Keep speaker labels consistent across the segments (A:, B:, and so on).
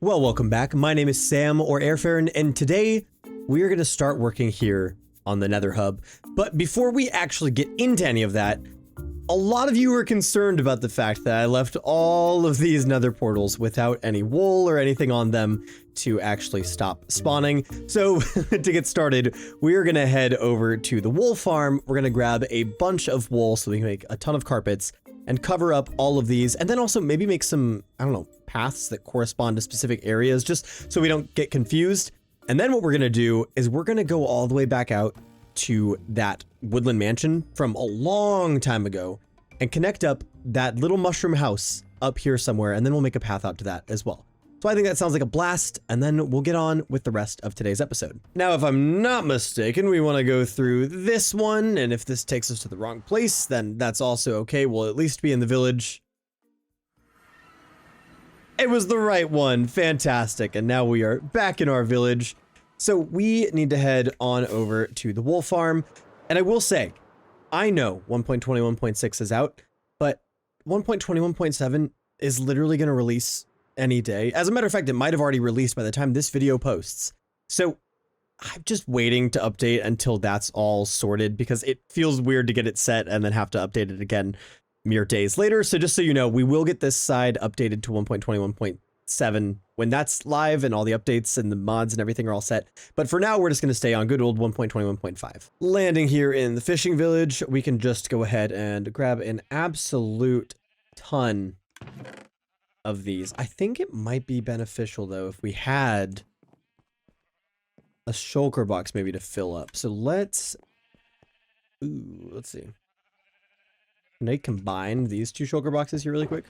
A: Well, welcome back. My name is Sam, or Erfaren, and today we are going to start working here on the Nether Hub. But before we actually get into any of that, a lot of you were concerned about the fact that I left all of these nether portals without any wool or anything on them to actually stop spawning. So to get started, we are going to head over to the wool farm. We're going to grab a bunch of wool so we can make a ton of carpets and cover up all of these, and then also maybe make some, I don't know, paths that correspond to specific areas just so we don't get confused. And then what we're going to do is we're going to go all the way back out to that woodland mansion from a long time ago and connect up that little mushroom house up here somewhere, and then we'll make a path out to that as well. So I think that sounds like a blast, and then we'll get on with the rest of today's episode. Now, if I'm not mistaken, we want to go through this one, and if this takes us to the wrong place, then that's also okay. We'll at least be in the village. It was the right one. Fantastic. And now we are back in our village. So we need to head on over to the wool farm. And I will say, I know 1.21.6 is out, but 1.21.7 is literally going to release any day. As a matter of fact, it might have already released by the time this video posts. So I'm just waiting to update until that's all sorted, because it feels weird to get it set and then have to update it again mere days later. So just so you know, we will get this side updated to 1.21.7 when that's live and all the updates and the mods and everything are all set. But for now, we're just going to stay on good old 1.21.5. Landing here in the fishing village, we can just go ahead and grab an absolute ton of these. I think it might be beneficial though if we had a shulker box maybe to fill up. So let's see. Can I combine these two shulker boxes here really quick?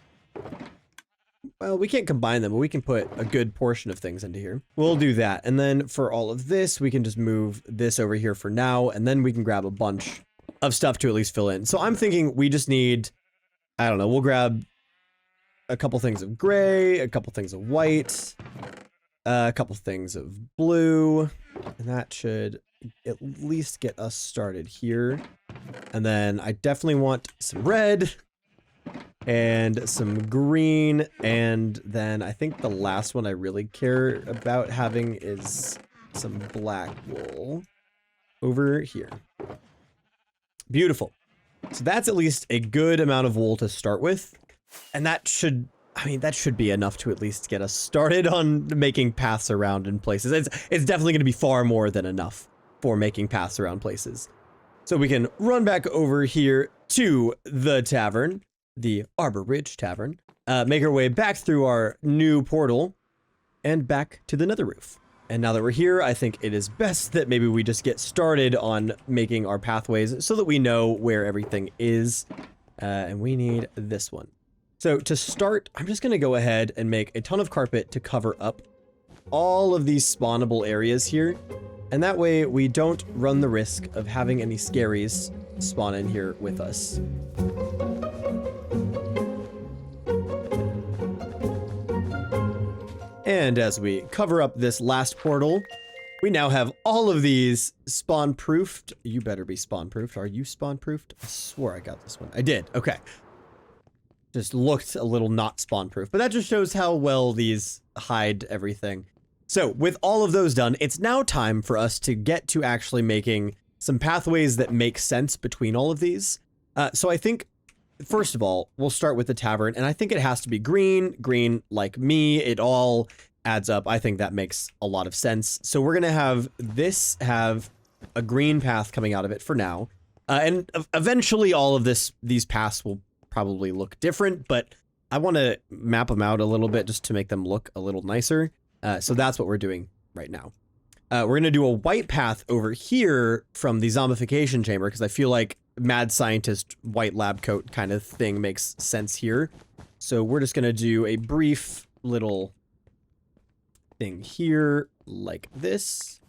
A: Well, we can't combine them, but we can put a good portion of things into here. We'll do that. And then for all of this, we can just move this over here for now, and then we can grab a bunch of stuff to at least fill in. So I'm thinking we just need, I don't know, we'll grab a couple things of gray, a couple things of white, a couple things of blue, and that should at least get us started here. And then I definitely want some red and some green, and then I think the last one I really care about having is some black wool over here. Beautiful. So that's at least a good amount of wool to start with. And that should, I mean, that should be enough to at least get us started on making paths around in places. It's definitely going to be far more than enough for making paths around places. So we can run back over here to the tavern, the Arbor Ridge Tavern, make our way back through our new portal and back to the nether roof. And now that we're here, I think it is best that maybe we just get started on making our pathways so that we know where everything is. And we need this one. So to start, I'm just going to go ahead and make a ton of carpet to cover up all of these spawnable areas here. And that way we don't run the risk of having any scaries spawn in here with us. And as we cover up this last portal, we now have all of these spawn-proofed. You better be spawn-proofed. Are you spawn-proofed? I swore I got this one. I did. Okay. Just looked a little not spawn-proof, but that just shows how well these hide everything. So with all of those done, it's now time for us to get to actually making some pathways that make sense between all of these. So I think, first of all, we'll start with the tavern, and I think it has to be green like me. It all adds up. I think that makes a lot of sense. So we're going to have this have a green path coming out of it for now. And eventually all of these paths will probably look different, but I want to map them out a little bit just to make them look a little nicer. So that's what we're doing right now. We're going to do a white path over here from the zombification chamber, because I feel like mad scientist white lab coat kind of thing makes sense here. So we're just going to do a brief little thing here like this.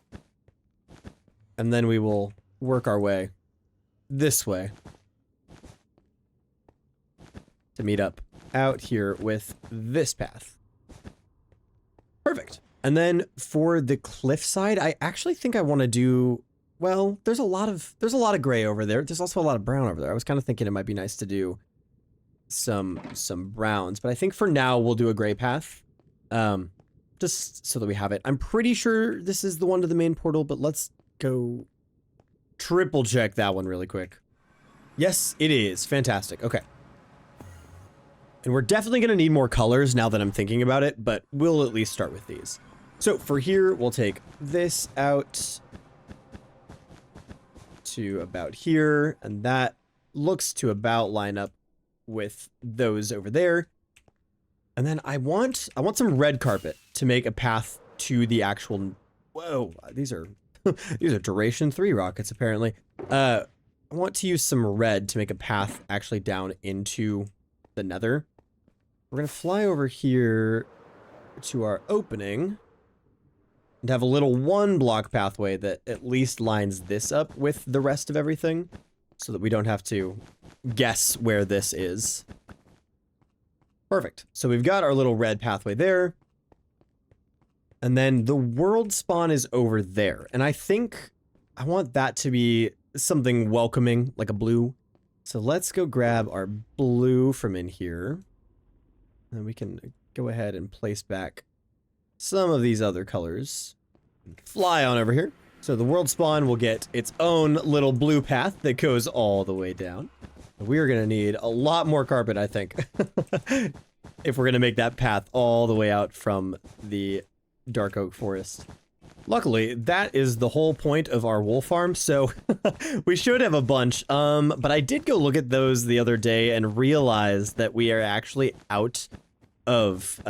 A: And then we will work our way this way to meet up out here with this path. Perfect. And then for the cliff side, I actually think I want to do, well, there's a lot of gray over there. There's also a lot of brown over there. I was kind of thinking it might be nice to do some browns, but I think for now we'll do a gray path. just so that we have it. I'm pretty sure this is the one to the main portal, but let's go triple check that one really quick. Yes, it is. Fantastic. Okay. And we're definitely going to need more colors now that I'm thinking about it, but we'll at least start with these. So for here, we'll take this out to about here, and that looks to about line up with those over there. And then I want some red carpet to make a path to the actual, whoa, these are these are duration 3 rockets apparently. I want to use some red to make a path actually down into the nether. We're gonna fly over here to our opening and have a little 1-block pathway that at least lines this up with the rest of everything so that we don't have to guess where this is. Perfect. So we've got our little red pathway there. And then the world spawn is over there. And I think I want that to be something welcoming, like a blue. So let's go grab our blue from in here. And we can go ahead and place back some of these other colors. Fly on over here. So the world spawn will get its own little blue path that goes all the way down. We're going to need a lot more carpet, I think, if we're going to make that path all the way out from the dark oak forest. Luckily, that is the whole point of our wool farm, so we should have a bunch. But I did go look at those the other day and realize that we are actually out of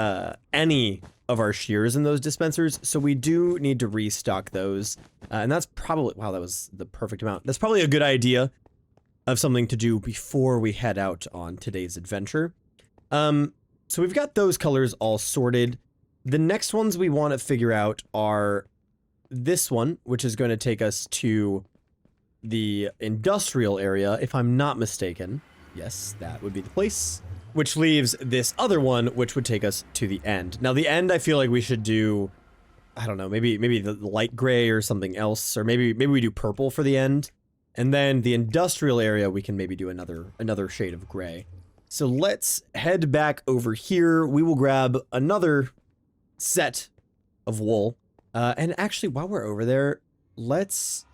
A: any of our shears in those dispensers, so we do need to restock those. And that's probably, wow, that was the perfect amount. That's probably a good idea of something to do before we head out on today's adventure. So we've got those colors all sorted. The next ones we want to figure out are this one, which is going to take us to the industrial area, if I'm not mistaken. Yes, that would be the place. Which leaves this other one, which would take us to the end. Now, the end, I feel like we should do, I don't know, maybe the light gray or something else, or maybe we do purple for the end. And then the industrial area, we can maybe do another shade of gray. So let's head back over here. We will grab another set of wool. And actually, while we're over there, let's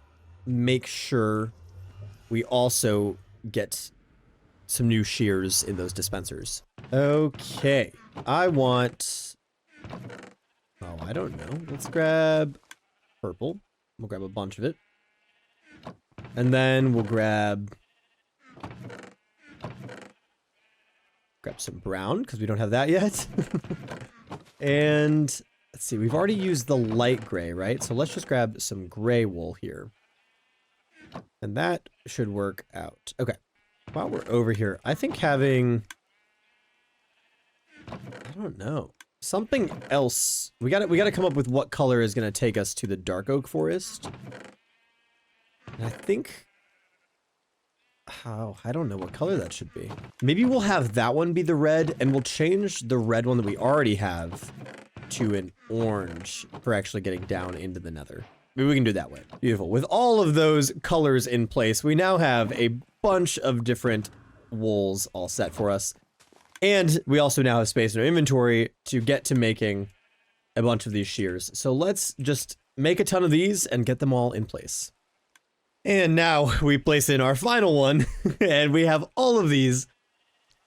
A: make sure we also get some new shears in those dispensers. Okay, I want, oh, I don't know. Let's grab purple. We'll grab a bunch of it. And then we'll grab some brown, because we don't have that yet. And let's see, we've already used the light gray, right? So let's just grab some gray wool here. And that should work out. Okay. While we're over here, I think having, I don't know, something else. We gotta come up with what color is gonna take us to the dark oak forest. And I think, I don't know what color that should be. Maybe we'll have that one be the red, and we'll change the red one that we already have to an orange for actually getting down into the nether. Maybe we can do it that way. Beautiful. With all of those colors in place, we now have a bunch of different wools all set for us. And we also now have space in our inventory to get to making a bunch of these shears. So let's just make a ton of these and get them all in place. And now we place in our final one, and we have all of these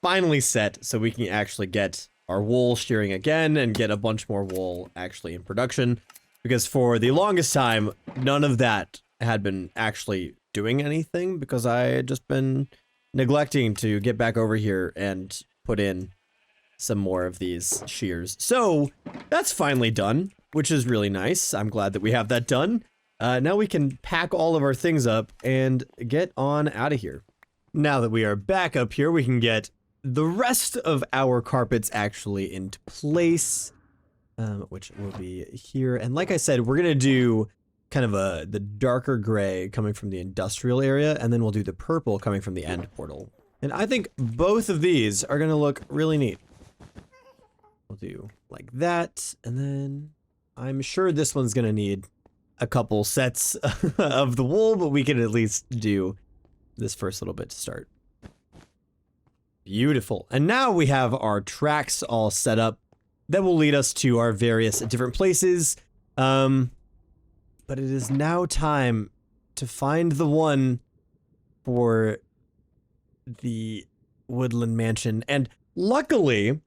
A: finally set so we can actually get our wool shearing again and get a bunch more wool actually in production. Because for the longest time, none of that had been actually doing anything because I had just been neglecting to get back over here and put in some more of these shears. So that's finally done, which is really nice. I'm glad that we have that done. Now we can pack all of our things up and get on out of here. Now that we are back up here, we can get the rest of our carpets actually into place, which will be here. And like I said, we're going to do kind of the darker gray coming from the industrial area, and then we'll do the purple coming from the end portal. And I think both of these are going to look really neat. We'll do like that, and then I'm sure this one's going to need a couple sets of the wool, but we can at least do this first little bit to start. Beautiful. And now we have our tracks all set up. that will lead us to our various different places. But it is now time to find the one for the woodland mansion. And luckily,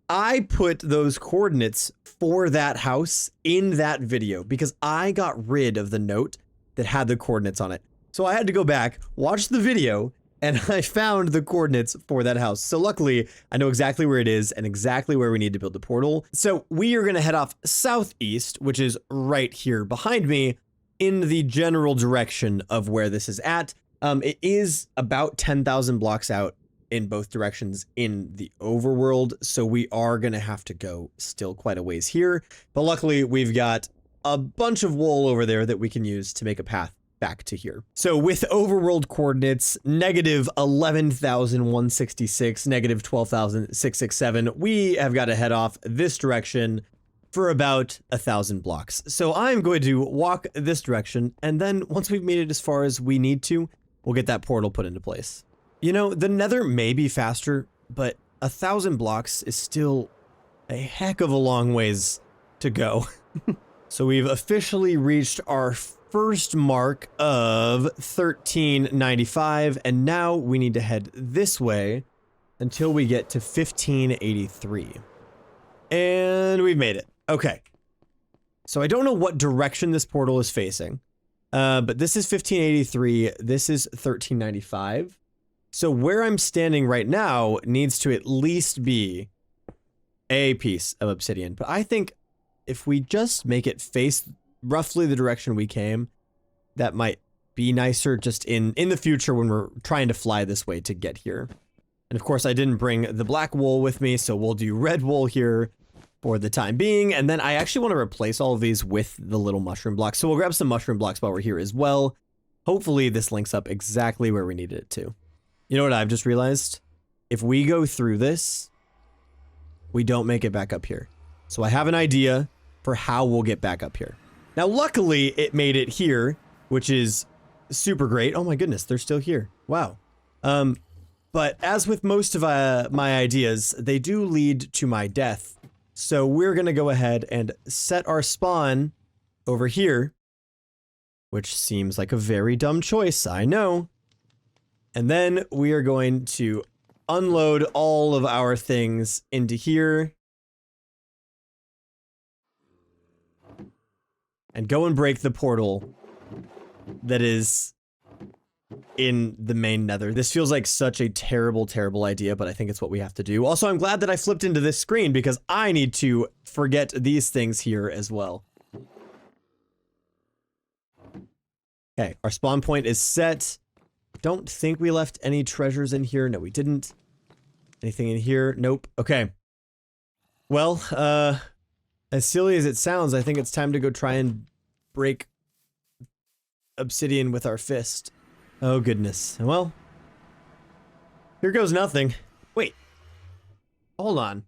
A: I put those coordinates for that house in that video because I got rid of the note that had the coordinates on it. So I had to go back, watch the video, and I found the coordinates for that house. So luckily, I know exactly where it is and exactly where we need to build the portal. So we are going to head off southeast, which is right here behind me, in the general direction of where this is at. It is about 10,000 blocks out in both directions in the overworld, so we are going to have to go still quite a ways here. But luckily, we've got a bunch of wool over there that we can use to make a path back to here. So with overworld coordinates, negative 11,166, negative 12,667, we have got to head off this direction for about 1,000 blocks. So I'm going to walk this direction, and then once we've made it as far as we need to, we'll get that portal put into place. You know, the Nether may be faster, but 1,000 blocks is still a heck of a long ways to go. So we've officially reached our first mark of 1395, and now we need to head this way until we get to 1583. And we've made it. Okay. So I don't know what direction this portal is facing, but this is 1583, this is 1395. So where I'm standing right now needs to at least be a piece of obsidian. But I think if we just make it face roughly the direction we came, that might be nicer just in the future when we're trying to fly this way to get here. And of course, I didn't bring the black wool with me, so we'll do red wool here for the time being. And then I actually want to replace all of these with the little mushroom blocks. So we'll grab some mushroom blocks while we're here as well. Hopefully this links up exactly where we needed it to. You know what I've just realized? If we go through this, we don't make it back up here. So I have an idea for how we'll get back up here. Now, luckily, it made it here, which is super great. Oh my goodness, they're still here. Wow. But as with most of my ideas, they do lead to my death. So we're going to go ahead and set our spawn over here, which seems like a very dumb choice, I know. And then we are going to unload all of our things into here. And go and break the portal that is in the main Nether. This feels like such a terrible, terrible idea, but I think it's what we have to do. Also, I'm glad that I flipped into this screen because I need to forget these things here as well. Okay, our spawn point is set. Don't think we left any treasures in here. No, we didn't. Anything in here? Nope. Okay. Well, as silly as it sounds, I think it's time to go try and break obsidian with our fist. Oh, goodness. Well, here goes nothing. Wait. Hold on.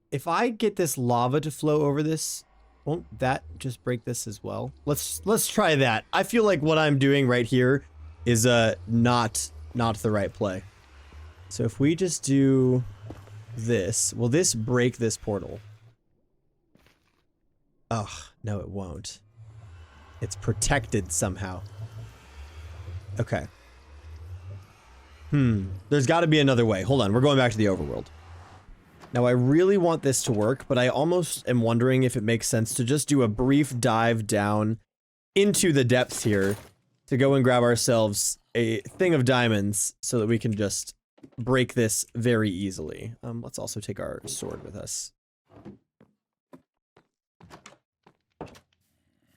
A: If I get this lava to flow over this, won't that just break this as well? Let's try that. I feel like what I'm doing right here is not the right play. So if we just do this, will this break this portal? Oh, no, it won't. It's protected somehow. Okay. There's got to be another way. Hold on, we're going back to the overworld. Now, I really want this to work, but I almost am wondering if it makes sense to just do a brief dive down into the depths here to go and grab ourselves a thing of diamonds so that we can just break this very easily. Let's also take our sword with us.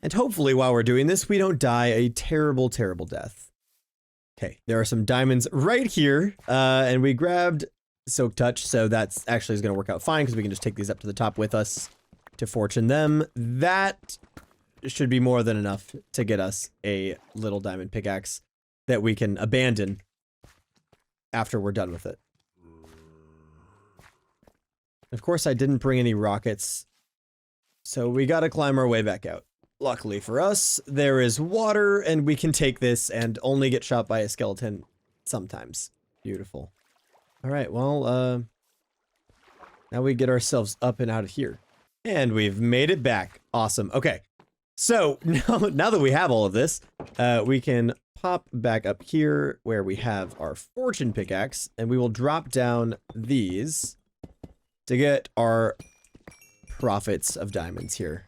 A: And hopefully while we're doing this, we don't die a terrible, terrible death. Okay, there are some diamonds right here, and we grabbed Silk Touch, so that's actually is going to work out fine because we can just take these up to the top with us to fortune them. That should be more than enough to get us a little diamond pickaxe that we can abandon after we're done with it. Of course, I didn't bring any rockets, so we got to climb our way back out. Luckily for us, there is water, and we can take this and only get shot by a skeleton sometimes. Beautiful. All right, well, Now we get ourselves up and out of here. And we've made it back. Awesome. Okay. So now that we have all of this, we can pop back up here where we have our fortune pickaxe, and we will drop down these to get our profits of diamonds here.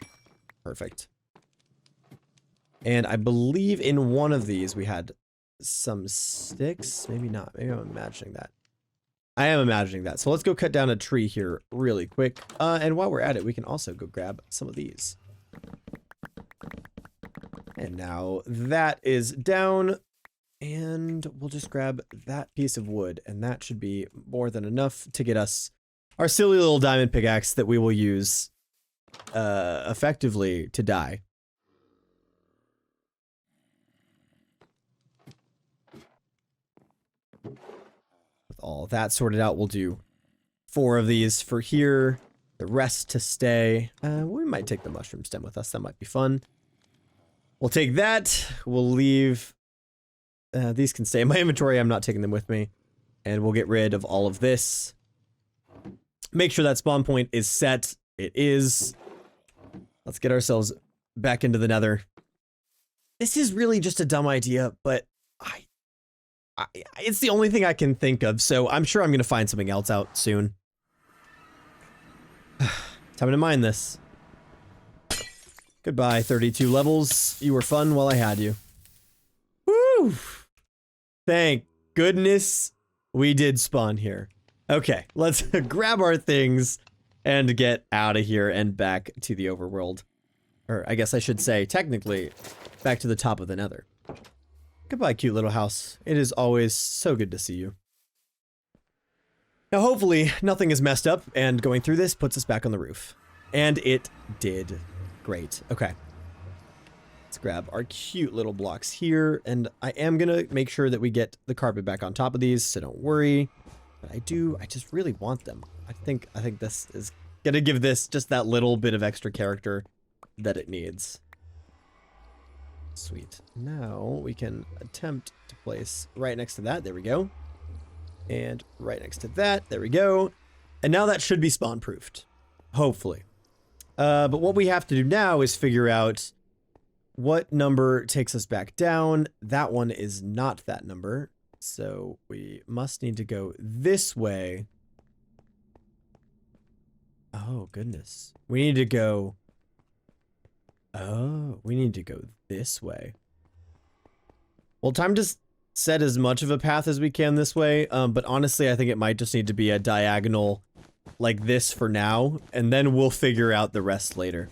A: Perfect. And I believe in one of these we had some sticks. Maybe not. Maybe I'm imagining that. I am imagining that. So let's go cut down a tree here really quick. And while we're at it, we can also go grab some of these. And now that is down. And we'll just grab that piece of wood. And that should be more than enough to get us our silly little diamond pickaxe that we will use effectively to dye. With all that sorted out, we'll do 4 of these for here, the rest to stay. We might take the mushroom stem with us. That might be fun. We'll take that. We'll leave. These can stay in my inventory. I'm not taking them with me. And we'll get rid of all of this. Make sure that spawn point is set. It is. Let's get ourselves back into the Nether. This is really just a dumb idea, but it's the only thing I can think of, so I'm sure I'm going to find something else out soon. Time to mine this. Goodbye, 32 levels. You were fun while I had you. Woo! Thank goodness we did spawn here. Okay, let's grab our things and get out of here and back to the overworld. Or I guess I should say, technically, back to the top of the Nether. Goodbye, cute little house. It is always so good to see you. Now, hopefully, nothing is messed up, and going through this puts us back on the roof. And it did. Great. Okay. Let's grab our cute little blocks here, and I am gonna make sure that we get the carpet back on top of these, so don't worry. But I just really want them. I think this is gonna give this just that little bit of extra character that it needs. Sweet. Now we can attempt to place right next to that. There we go. And right next to that. There we go. And now that should be spawn proofed. Hopefully. But what we have to do now is figure out what number takes us back down. That one is not that number. So we must need to go this way. Oh, goodness. We need to go... Oh, we need to go this way. Well, time to set as much of a path as we can this way, but honestly, I think it might just need to be a diagonal like this for now, and then we'll figure out the rest later.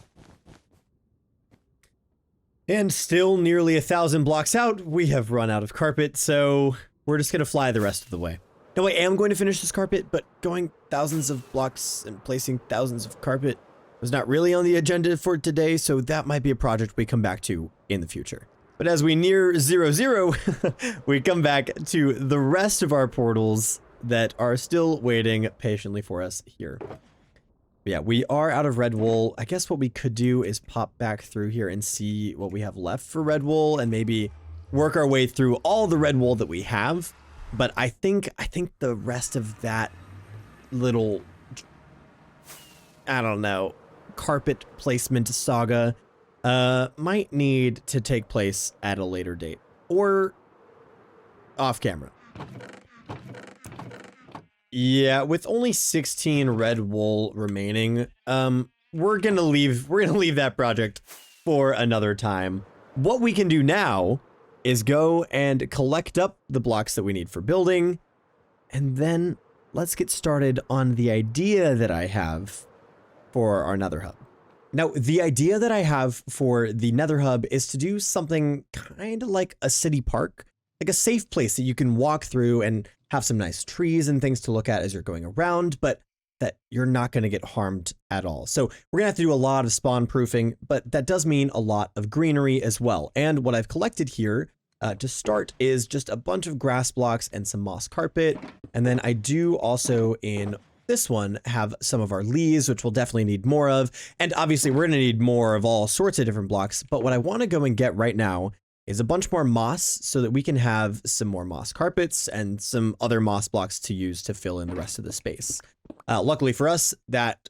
A: And still nearly 1,000 blocks out, we have run out of carpet, so we're just gonna fly the rest of the way. Now, I am going to finish this carpet, but going thousands of blocks and placing thousands of carpet was not really on the agenda for today, so that might be a project we come back to in the future. But as we near 0-0, we come back to the rest of our portals that are still waiting patiently for us here. But yeah, we are out of red wool. I guess what we could do is pop back through here and see what we have left for red wool and maybe work our way through all the red wool that we have. But I think the rest of that little, I don't know, carpet placement saga might need to take place at a later date or off camera. Yeah, with only 16 red wool remaining, we're gonna leave that project for another time. What we can do now is go and collect up the blocks that we need for building, and then let's get started on the idea that I have for our Nether Hub. Now, the idea that I have for the Nether Hub is to do something kind of like a city park, like a safe place that you can walk through and have some nice trees and things to look at as you're going around, but that you're not going to get harmed at all. So we're going to have to do a lot of spawn proofing, but that does mean a lot of greenery as well. And what I've collected here to start is just a bunch of grass blocks and some moss carpet. And then I do also in this one have some of our leaves, which we'll definitely need more of. And obviously we're going to need more of all sorts of different blocks. But what I want to go and get right now is a bunch more moss so that we can have some more moss carpets and some other moss blocks to use to fill in the rest of the space. Luckily for us, that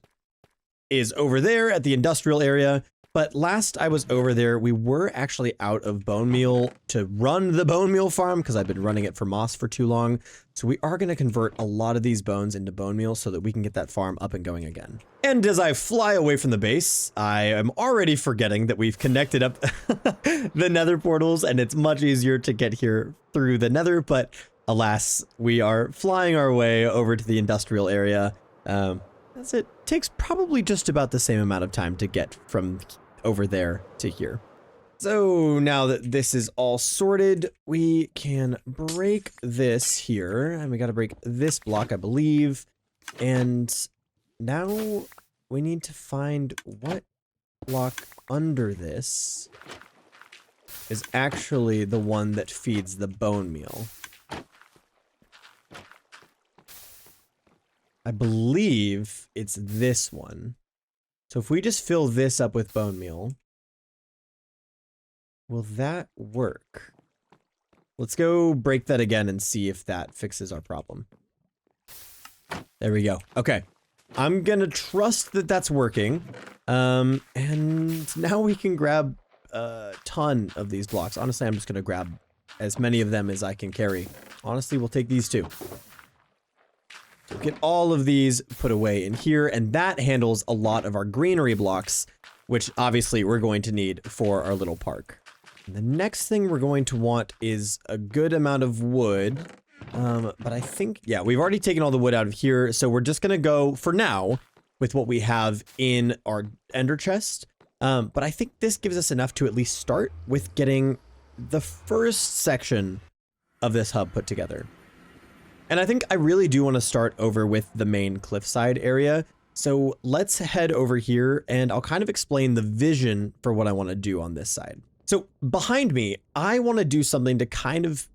A: is over there at the industrial area. But last I was over there, we were actually out of bone meal to run the bone meal farm because I've been running it for moss for too long. So we are going to convert a lot of these bones into bone meal so that we can get that farm up and going again. And as I fly away from the base, I am already forgetting that we've connected up the nether portals and it's much easier to get here through the nether. But alas, we are flying our way over to the industrial area. It takes probably just about the same amount of time to get from over there to here. So now that this is all sorted, we can break this here, and we got to break this block, I believe. And now we need to find what block under this is actually the one that feeds the bone meal. I believe it's this one. So if we just fill this up with bone meal, will that work? Let's go break that again and see if that fixes our problem. There we go. Okay. I'm gonna trust that that's working. And now we can grab a ton of these blocks. Honestly, I'm just gonna grab as many of them as I can carry. Honestly, we'll take these too. Get all of these put away in here, and that handles a lot of our greenery blocks, which obviously we're going to need for our little park. And the next thing we're going to want is a good amount of wood, but I think, yeah, we've already taken all the wood out of here, so we're just gonna go, for now, with what we have in our ender chest, but I think this gives us enough to at least start with getting the first section of this hub put together. And I think I really do want to start over with the main cliffside area. So let's head over here and I'll kind of explain the vision for what I want to do on this side. So behind me, I want to do something to kind of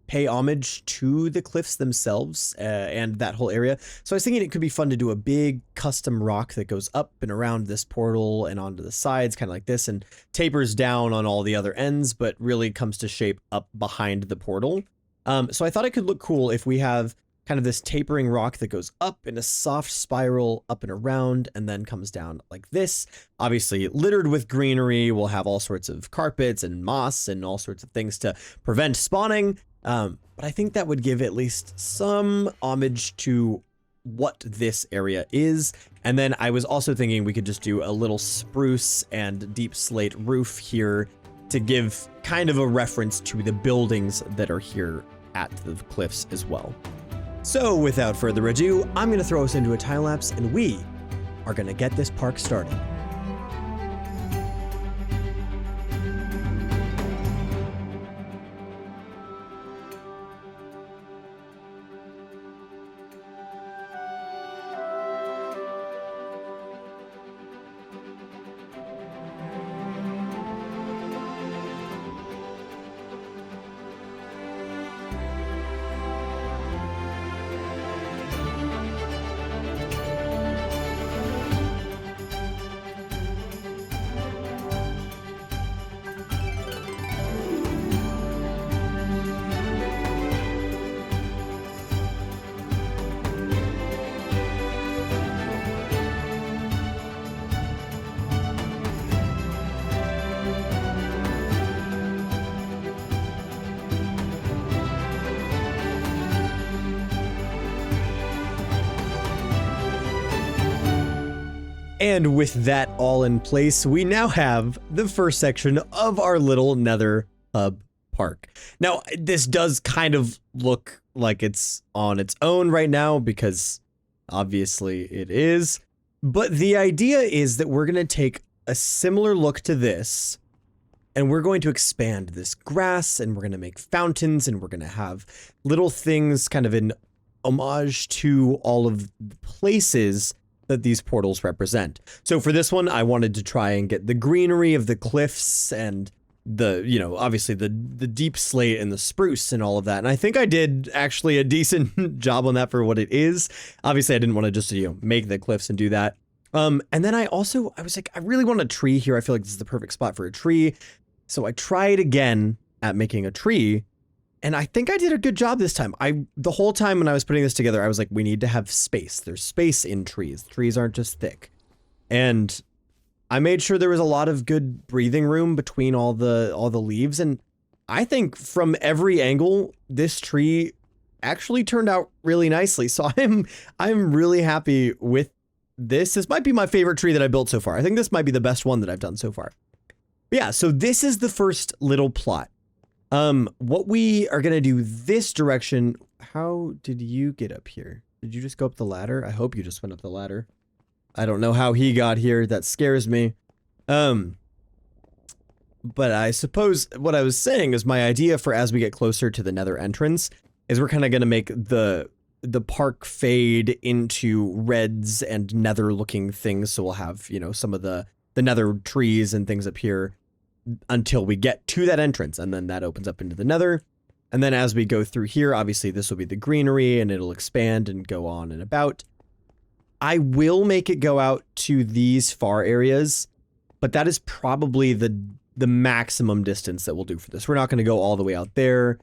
A: pay homage to the cliffs themselves and that whole area. So I was thinking it could be fun to do a big custom rock that goes up and around this portal and onto the sides, kind of like this, and tapers down on all the other ends, but really comes to shape up behind the portal. So I thought it could look cool if we have kind of this tapering rock that goes up in a soft spiral up and around and then comes down like this. Obviously littered with greenery. We'll have all sorts of carpets and moss and all sorts of things to prevent spawning. But I think that would give at least some homage to what this area is. And then I was also thinking we could just do a little spruce and deep slate roof here to give kind of a reference to the buildings that are here at the cliffs as well. So without further ado, I'm going to throw us into a time lapse and we are going to get this park started. And with that all in place, we now have the first section of our little Nether Hub park. Now, this does kind of look like it's on its own right now because obviously it is. But the idea is that we're going to take a similar look to this and we're going to expand this grass and we're going to make fountains and we're going to have little things kind of in homage to all of the places that these portals represent. So for this one, I wanted to try and get the greenery of the cliffs and the, you know, obviously the deep slate and the spruce and all of that. And I think I did actually a decent job on that for what it is. Obviously I didn't want to just, you know, make the cliffs and do that. And then I was like, I really want a tree here. I feel like this is the perfect spot for a tree. So I tried again at making a tree And I think I did a good job this time. The whole time when I was putting this together, I was like, we need to have space. There's space in trees. Trees aren't just thick. And I made sure there was a lot of good breathing room between all the leaves. And I think from every angle, this tree actually turned out really nicely. So I'm really happy with this. This might be my favorite tree that I built so far. I think this might be the best one that I've done so far. But yeah, so this is the first little plot. What we are gonna do this direction. How did you get up here? Did you just go up the ladder? I hope you just went up the ladder. I don't know how he got here. That scares me. But I suppose what I was saying is my idea for as we get closer to the Nether entrance is we're kind of gonna make the park fade into reds and Nether looking things. So we'll have, you know, some of the Nether trees and things up here until we get to that entrance, and then that opens up into the Nether. And then as we go through here, obviously this will be the greenery and it'll expand and go on and about. I will make it go out to these far areas, but that is probably the maximum distance that we'll do for this. We're not going to go all the way out there.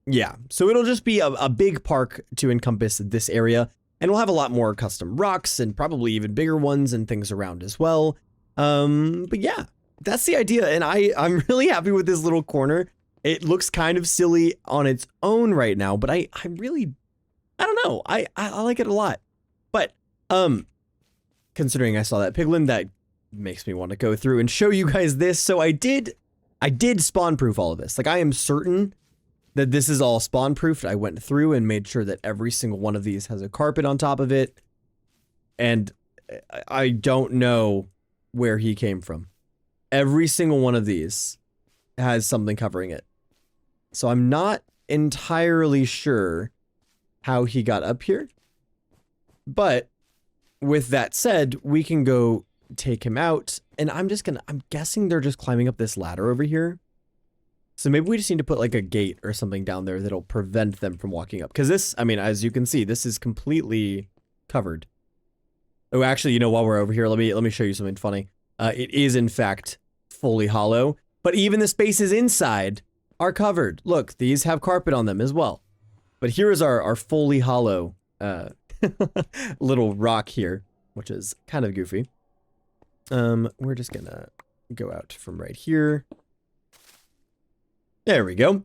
A: Yeah, so it'll just be a big park to encompass this area, and we'll have a lot more custom rocks and probably even bigger ones and things around as well. But yeah, that's the idea, and I'm really happy with this little corner. It looks kind of silly on its own right now, but I don't know. I like it a lot. But considering I saw that piglin, that makes me want to go through and show you guys this. So I did spawn proof all of this. Like, I am certain that this is all spawn proofed. I went through and made sure that every single one of these has a carpet on top of it. And I don't know where he came from. Every single one of these has something covering it. So I'm not entirely sure how he got up here. But with that said, we can go take him out. And I'm guessing they're just climbing up this ladder over here. So maybe we just need to put like a gate or something down there that'll prevent them from walking up. Because this, I mean, as you can see, this is completely covered. Oh, actually, you know, while we're over here, let me show you something funny. It is, in fact, fully hollow. But even the spaces inside are covered. Look, these have carpet on them as well. But here is our fully hollow little rock here, which is kind of goofy. We're just gonna go out from right here. There we go.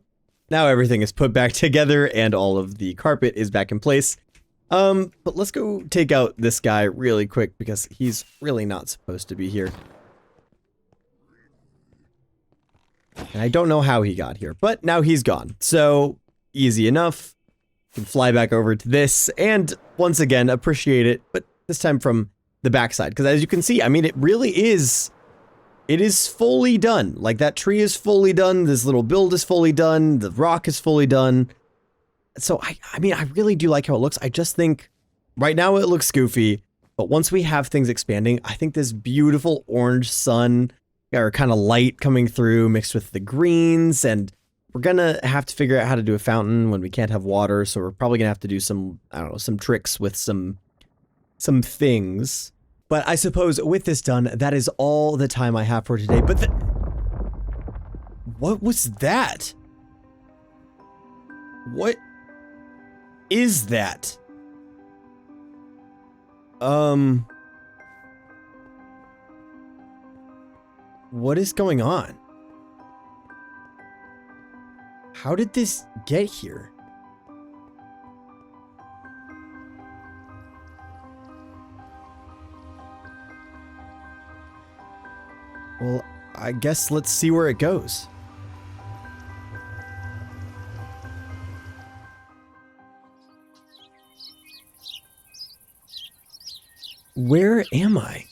A: Now everything is put back together and all of the carpet is back in place. But let's go take out this guy really quick because he's really not supposed to be here. And I don't know how he got here, but now he's gone. So, easy enough. Can fly back over to this and once again appreciate it, but this time from the backside. Because as you can see, I mean, it really is... It is fully done. Like, that tree is fully done. This little build is fully done. The rock is fully done. So, I mean, I really do like how it looks. I just think right now it looks goofy. But once we have things expanding, I think this beautiful orange sun or kind of light coming through mixed with the greens. And we're going to have to figure out how to do a fountain when we can't have water. So we're probably going to have to do some, I don't know, some tricks with some things. But I suppose with this done, that is all the time I have for today. But what was that? What is that? What is going on? How did this get here? Well, I guess let's see where it goes. Where am I?